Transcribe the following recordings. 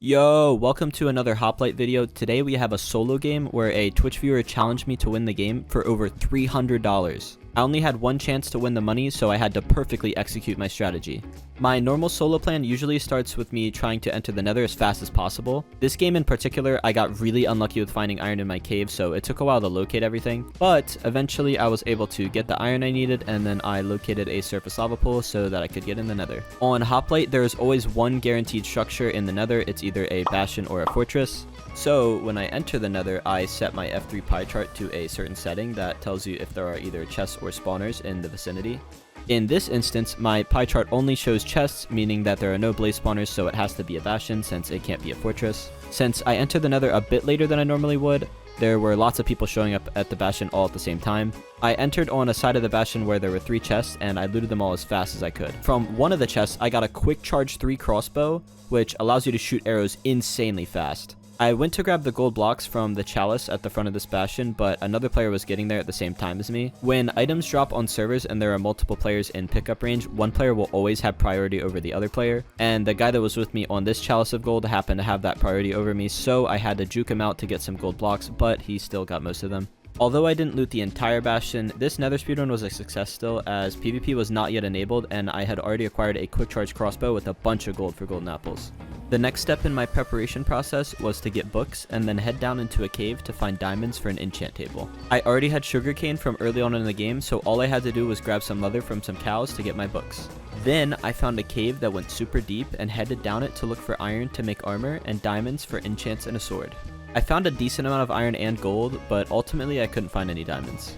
Yo, welcome to another Hoplite video. Today we have a solo game where a Twitch viewer challenged me to win the game for over $300. I only had one chance to win the money, so I had to perfectly execute my strategy. My normal solo plan usually starts with me trying to enter the nether as fast as possible. This game in particular, I got really unlucky with finding iron in my cave, so it took a while to locate everything. But eventually I was able to get the iron I needed, and then I located a surface lava pool so that I could get in the nether. On Hoplite, there is always one guaranteed structure in the nether. It's either a bastion or a fortress. So when I enter the nether, I set my F3 pie chart to a certain setting that tells you if there are either chests or spawners in the vicinity. In this instance, my pie chart only shows chests, meaning that there are no blaze spawners, so it has to be a bastion since it can't be a fortress. Since I entered the nether a bit later than I normally would, there were lots of people showing up at the bastion all at the same time. I entered on a side of the bastion where there were 3 chests, and I looted them all as fast as I could. From one of the chests, I got a quick charge 3 crossbow, which allows you to shoot arrows insanely fast. I went to grab the gold blocks from the chalice at the front of this bastion, but another player was getting there at the same time as me. When items drop on servers and there are multiple players in pickup range, one player will always have priority over the other player, and the guy that was with me on this chalice of gold happened to have that priority over me, so I had to juke him out to get some gold blocks, but he still got most of them. Although I didn't loot the entire bastion, this nether speedrun was a success still, as PvP was not yet enabled and I had already acquired a quick charge crossbow with a bunch of gold for golden apples. The next step in my preparation process was to get books and then head down into a cave to find diamonds for an enchant table. I already had sugarcane from early on in the game, so all I had to do was grab some leather from some cows to get my books. Then I found a cave that went super deep and headed down it to look for iron to make armor and diamonds for enchants and a sword. I found a decent amount of iron and gold, but ultimately I couldn't find any diamonds.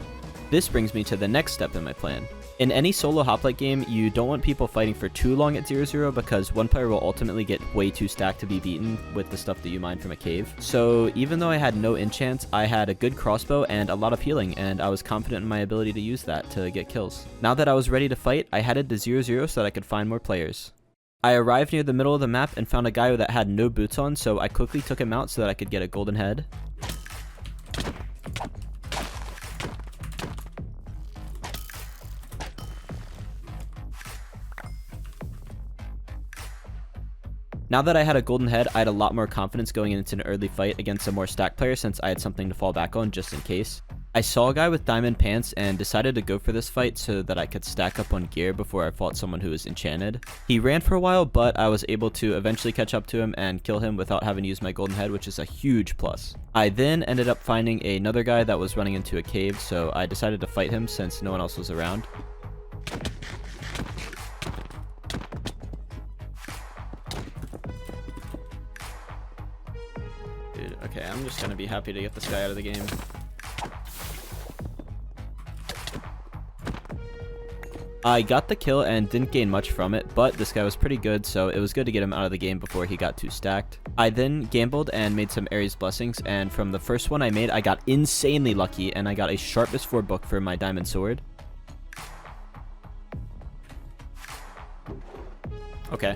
This brings me to the next step in my plan. In any solo hoplite game, you don't want people fighting for too long at 0-0 because one player will ultimately get way too stacked to be beaten with the stuff that you mine from a cave. So even though I had no enchants, I had a good crossbow and a lot of healing, and I was confident in my ability to use that to get kills. Now that I was ready to fight, I headed to 0-0 so that I could find more players. I arrived near the middle of the map and found a guy that had no boots on, so I quickly took him out so that I could get a golden head. Now that I had a golden head, I had a lot more confidence going into an early fight against a more stacked player since I had something to fall back on just in case. I saw a guy with diamond pants and decided to go for this fight so that I could stack up on gear before I fought someone who was enchanted. He ran for a while, but I was able to eventually catch up to him and kill him without having to use my golden head, which is a huge plus. I then ended up finding another guy that was running into a cave, so I decided to fight him since no one else was around. Dude, okay, I'm just gonna be happy to get this guy out of the game. I got the kill and didn't gain much from it, but this guy was pretty good, so it was good to get him out of the game before he got too stacked. I then gambled and made some Ares blessings, and from the first one I made, I got insanely lucky, and I got a sharpest 4 book for my diamond sword. Okay.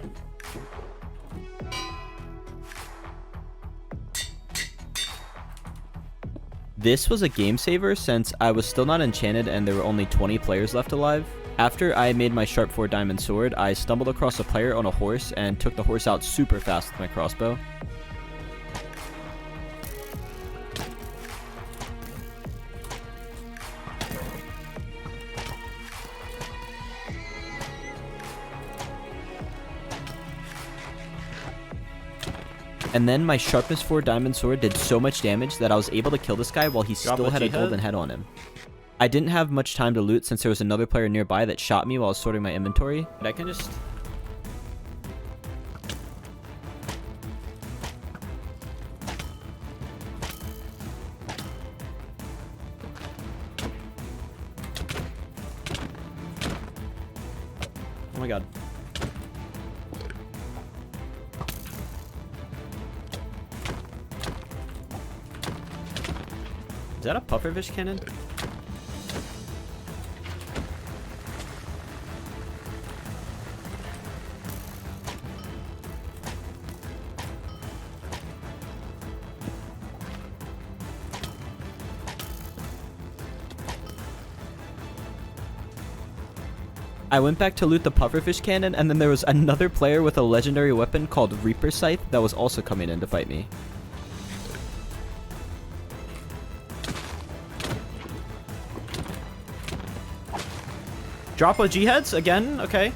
This was a game saver since I was still not enchanted and there were only 20 players left alive. After I made my sharp 4 diamond sword, I stumbled across a player on a horse and took the horse out super fast with my crossbow. And then my sharpest 4 diamond sword did so much damage that I was able to kill this guy while he still had a golden head on him. I didn't have much time to loot since there was another player nearby that shot me while I was sorting my inventory. But I can just... Oh my god. Is that a pufferfish cannon? I went back to loot the pufferfish cannon, and then there was another player with a legendary weapon called Reaper Scythe that was also coming in to fight me. Drop a G-heads again? Okay.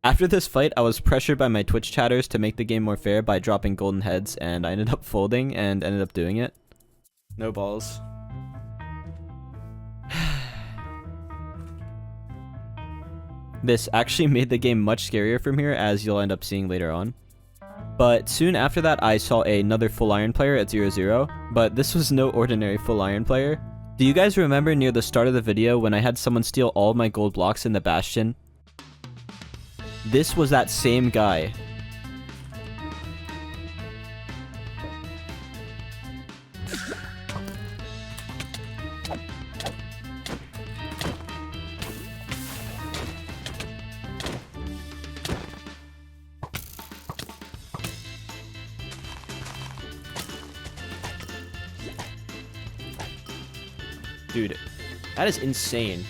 After this fight, I was pressured by my Twitch chatters to make the game more fair by dropping golden heads, and I ended up folding and ended up doing it. No balls. This actually made the game much scarier from here, as you'll end up seeing later on. But soon after that, I saw another full iron player at 0-0, but this was no ordinary full iron player. Do you guys remember near the start of the video when I had someone steal all of my gold blocks in the bastion? This was that same guy. Dude, that is insane.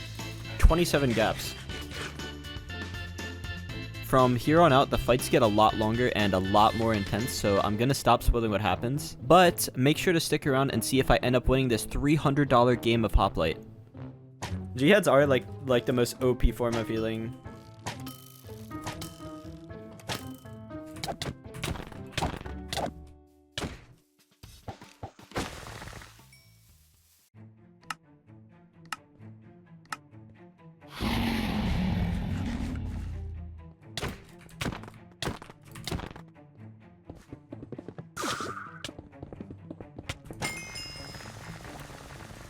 27 gaps. From here on out, the fights get a lot longer and a lot more intense, so I'm gonna stop spoiling what happens. But make sure to stick around and see if I end up winning this $300 game of Hoplite. G-heads are like the most OP form of healing.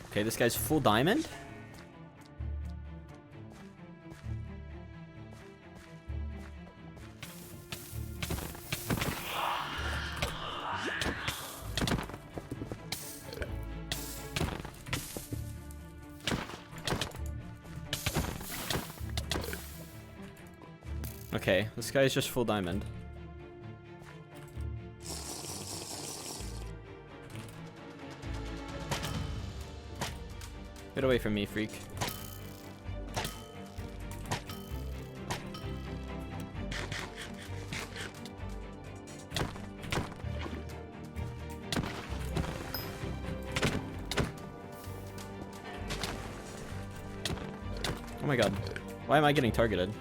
Okay, this guy's full diamond. Okay, this guy's just full diamond. Get away from me, freak. Oh my god. Why am I getting targeted?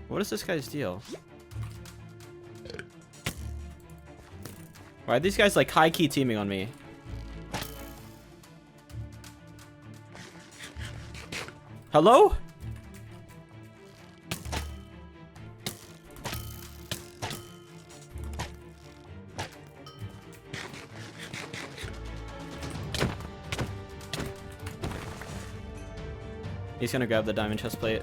What is this guy's deal? Why are these guys like high-key teaming on me? Hello? He's gonna grab the diamond chest plate.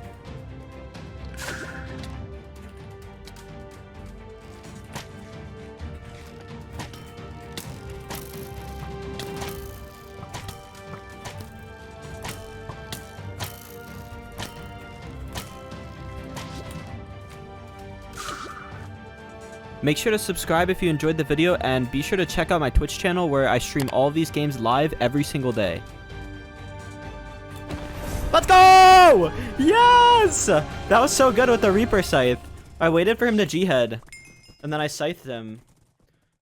Make sure to subscribe if you enjoyed the video, and be sure to check out my Twitch channel where I stream all of these games live every single day. Let's go! Yes! That was so good with the Reaper Scythe. I waited for him to G-head, and then I scythed him.